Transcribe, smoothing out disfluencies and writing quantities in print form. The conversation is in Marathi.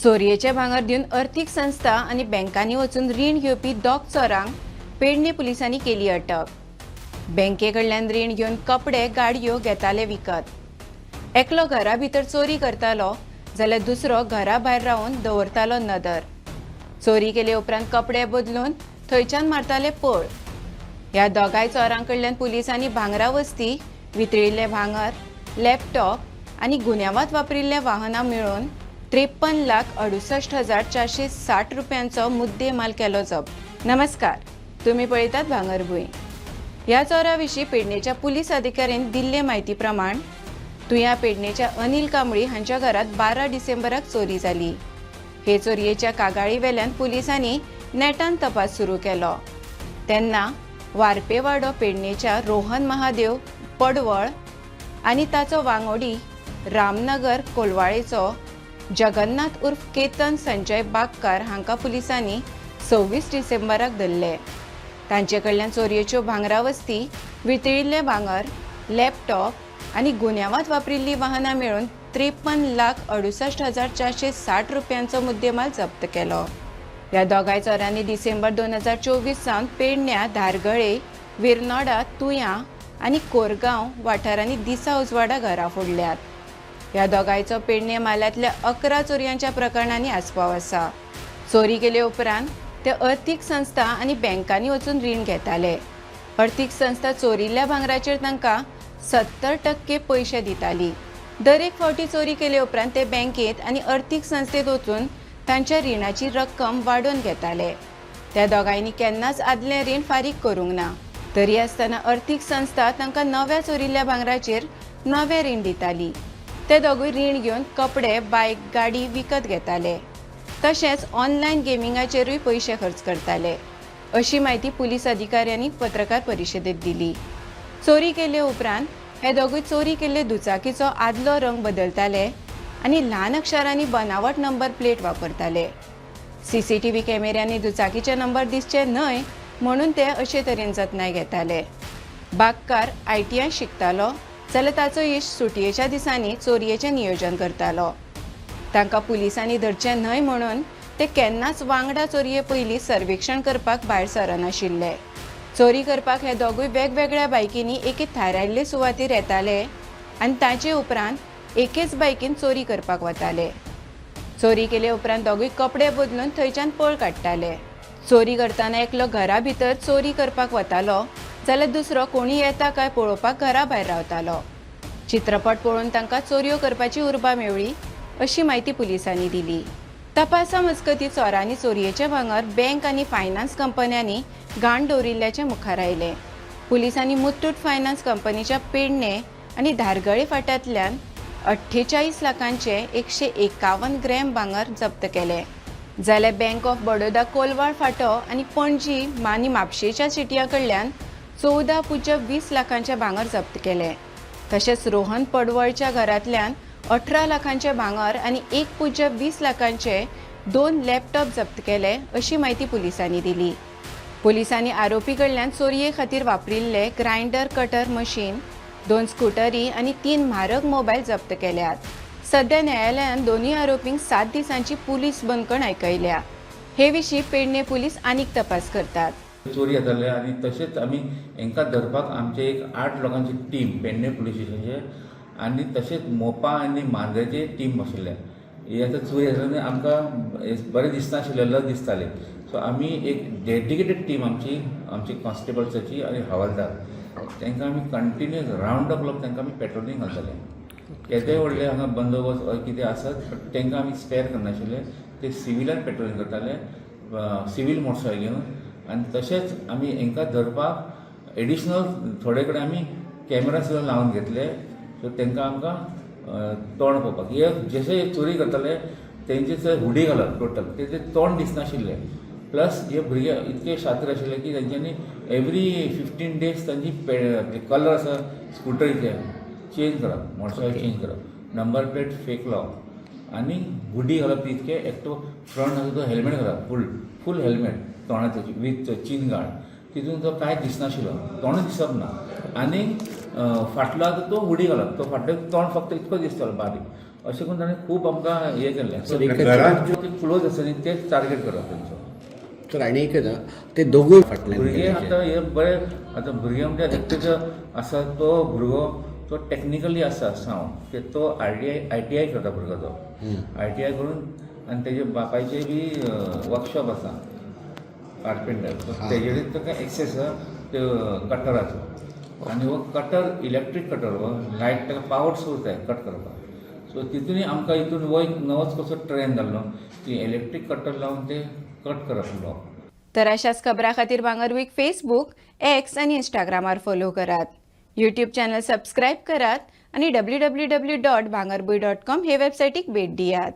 चोरयेचे भांगर दिवन अर्थीक संस्था आणि बँकांनी वचून रीण घेवपी दोग चोरांक पेडणे पुलिसांनी केली अटक। बँकेकडल्यान रीण घेवन कपडे गाडयो घेताले विकत। एकलो घरा भितर चोरी करतालो जाल्यार दुसरो घरा भायर रावन दवरतालो नदर। चोरी केले उपरांत कपडे बदलून थंयच्यान मारताले पळ। ह्या दोगांय चोरांकडल्यान पुलिसांनी भांगरा वस्ती, वितळिल्ले भांगर, लॅपटॉप आणि गुन्यांवात वापरिल्ले वाहनां मेळून 53,68,460 रुपयांचो मुद्देमाल केलो जप्त। नमस्कार, तुम्ही पळयतात भांगरभूंय। ह्या चोरा विशीं पेडणेच्या पुलीस अधिकाऱ्यांनी दिल्ले म्हायती प्रमाण तुया पेडणेच्या अनिल कांबळी हांच्या घरात 12 डिसेंबराक चोरी जाली। हे चोरयेच्या कागाळी वेल्यान पुलिसांनी नेटान तपास सुरू केलो। तेन्ना वारपेवाडो पेडणेच्या रोहन महादेव पडवळ आणि ताचो वांगडी रामनगर कोलवाळेचो जगन्नाथ उर्फ केतन संजय बागकार हांकां पुलिसांनी 26 डिसेंबराक धरले। तांचे कडल्यान चोरयेच्यो भांगरा वस्ती, वितळिल्ले भांगर, लॅपटॉप आणि गुन्यांवात वापरिल्लीं वाहनां मेळून 53,68,460 रुपयांचो मुद्देमाल जप्त केलो। ह्या दोगांय चोरांनी डिसेंबर 2024 सावन पेडण्या, धारगळे, विरनोडा, तुया आणि कोरगांव वाठारांनी दिसा उजवाडा घरां फोडल्यात। ह्या दोगांयचो पेडणे म्हाल्यातल्या 11 चोरयांच्या प्रकरणांनी आस्पाव आसा। चोरी केले उपरांत ते अर्थीक संस्था आणि बँकांनी वचून रीण घेताले। अर्थीक संस्था चोरिल्ल्या भांगराचेर तांकां 70% पयशे दिताली। दर एक फावटी चोरी केले उपरांत ते बँकेत आणि अर्थीक संस्थेत वचून तांच्या रिणाची रक्कम वाडोवन घेताले। त्या दोगांयनी केन्नाच आदलें रीण फारीक करूंक ना। तरी आसतना अर्थीक संस्था तांकां नव्या चोरिल्ल्या भांगराचेर नवें रीण दिताली। ते दोगूय रीण घेवन कपडे, बायक, गाडी विकत घेताले। तशेंच ऑनलायन गेमिंगाचेरूय पयशे खर्च करताले, अशी माहिती पुलीस अधिकाऱ्यांनी पत्रकार परिशदेंत दिली। चोरी केले उपरांत हे दोगूय चोरी केल्ले दुचाकीचो आदलो रंग बदलताले आणि ल्हान अक्षरांनी बनावट नंबर प्लेट वापरताले। सीसीटीव्ही कॅमेऱ्यांनी दुचाकीचे नंबर दिसचे न्हय म्हणून ते अशे तरेन जतनाय घेताले। बागकार ITI शिकतालो जाल्यार ताचो इश्ट सुटयेच्या दिसांनी चोरयेचें नियोजन करतालो। तांकां पुलिसांनी धरचे न्हय म्हणून ते केन्नाच वांगडा चोरये पयलीं सर्वेक्षण करपाक भायर सरनाशिल्ले। चोरी करपाक हे दोगूय वेगवेगळ्या बायकींनी एके थारायिल्ले सुवातेर येताले आनी ताचे उपरांत एकेच बायकीन चोरी करपाक वताले। चोरी केले उपरांत दोगूय कपडे बदलून थंयच्यान पळ काडटाले। चोरी करतना एकलो घरा भितर चोरी करपाक वतालो जाल्यार दुसरो कोणी येता काय पळोवपाक घरा भायर रावतालो। चित्रपट पळोवन तांकां चोरयो करपाची उर्बा मेवळी, अशी माहिती पुलिसांनी दिली। तपासा मजगतीं चोरांनी चोरयेचे भांगर बँक आणि फायनान्स कंपन्यांनी घाण दवरिल्ल्याचे मुखार आयले। पुलिसांनी मुथूट फायनान्स कंपनीच्या पेडणे आणि धारगळे फाट्यांतल्यान 48 लाखांचे 151 ग्रॅम भांगर जप्त केले, जाल्यार बँक ऑफ बडोदा कोलवाळ फाटो आणि पणजी आनी म्हापशेच्या सिटयां कडल्यान 14.20 लाखांचे भांगर जप्त केले। तशेंच रोहन पडवळच्या घरांतल्यान 18 लाखांचे भांगर आणि 1.20 लाखांचे 2 लॅपटॉप जप्त केले, अशी माहिती पुलिसांनी दिली। पुलिसांनी आरोपी कडल्यान चोरये खातीर वापरिल्ले ग्राइंडर, कटर मशीन, 2 स्कूटरी आणि 3 म्हारग मोबायल जप्त केल्यात। सध्या न्यायालयान दोन्ही आरोपींक 7 दिसांची पुलीस बंदखण आयकयल्या। हे विशीं पेडणे पुलीस आनीक तपास करतात। चोरी जाताले आणि तशेंच आमी हांकां धरपाक आमचे एक 8 लोकांची टीम पेडणे पुलीस स्टेशनाचे आणि तशेंच मोपा आणि मांद्रेचे टीम बसयल्ले। हे आतां चोरी जाताना आमकां बरें दिसनाशिल्लें, लज दिसतालें। सो आमी एक डेडिकेटेड टीम आमची कॉन्स्टेबल्साची आणि हवालदार तांकां आमी कंटिन्यूअस रावंड द क्लॉक तांकां आमी पेट्रोलिंग घालताले। केदेय व्हडले हांगा बंदोबस्त कितें आसत बट तांकां आमी स्पेर करनाशिल्ले, ते सिव्हिलान पेट्रोलिंग करताले, सिव्हील मोटरसायकल घेवन। आणि तशेंच आमी हांकां धरपाक एडिशनल थोडे कडेन आमी कॅमेरा सुद्दां लावन घेतले, सो तांकां आमकां तोंड पळोवपाक। हे जशे चोरी करताले तेंचे थंय हुडी घालप टोटल, तेंचे तोंड दिसनाशिल्ले। प्लस हे भुरगे इतके शात्र आशिल्ले की तेंच्यांनी एवरी 15 days तांची कलर आसा स्कुटरीचे चेंज करप, मोटरसायकल चेंज करप, नंबर प्लेट फेक लावप आणि हुडी घालप। इतके एकटो फ्रंट आसा तो हेल्मेट घालप, फूल हेल्मेट तोंडाचो विथ चीन गार्ड, तितून तो कांय दिसनाशिल्लो, तोंड दिसप ना। आणि फाटलो आसा तो हुडी घालप, तो फाटलो तोंड फक्त इतको दिसतालो बारीक। अशें करून ताणें खूब आमकां हें केल्लें. सर, एकच ते क्लोज आसा न्ही तेच टार्गेट करप तेंचो. तर आनी एक ते दोगूय फाटल्यान भुरगे गेले. आतां हे बरे आतां भुरगे म्हणजे एकटो आसा तो भुरगो तो टॅक्निकली आसा सावंड ते तो ITI करता भुरगो तो. ITI करून आनी तेजे बापायचे बी वर्कशॉप आसा कार्पेंटर. तेजेर ताका एक्सेस आसा कटराचो आनी हो कटर इलेक्ट्रीक कटर हो लायट ताका पावर सोर्स जाय कट करपाक. सो तितूनय आमकां हितून हो एक नवोच कसो ट्रेंड जाल्लो की इलेक्ट्रीक कटर लावन ते कट करप ब्लॉक. तर अशाच खबरां खातीर भांगर वीक फेसबुक, X आणि इंस्टाग्रामार फॉलो करात. यूट्यूब चॅनल सबस्क्राईब करात आणि www.bhangarbuy.com हे वेबसाईटीक भेट दियात.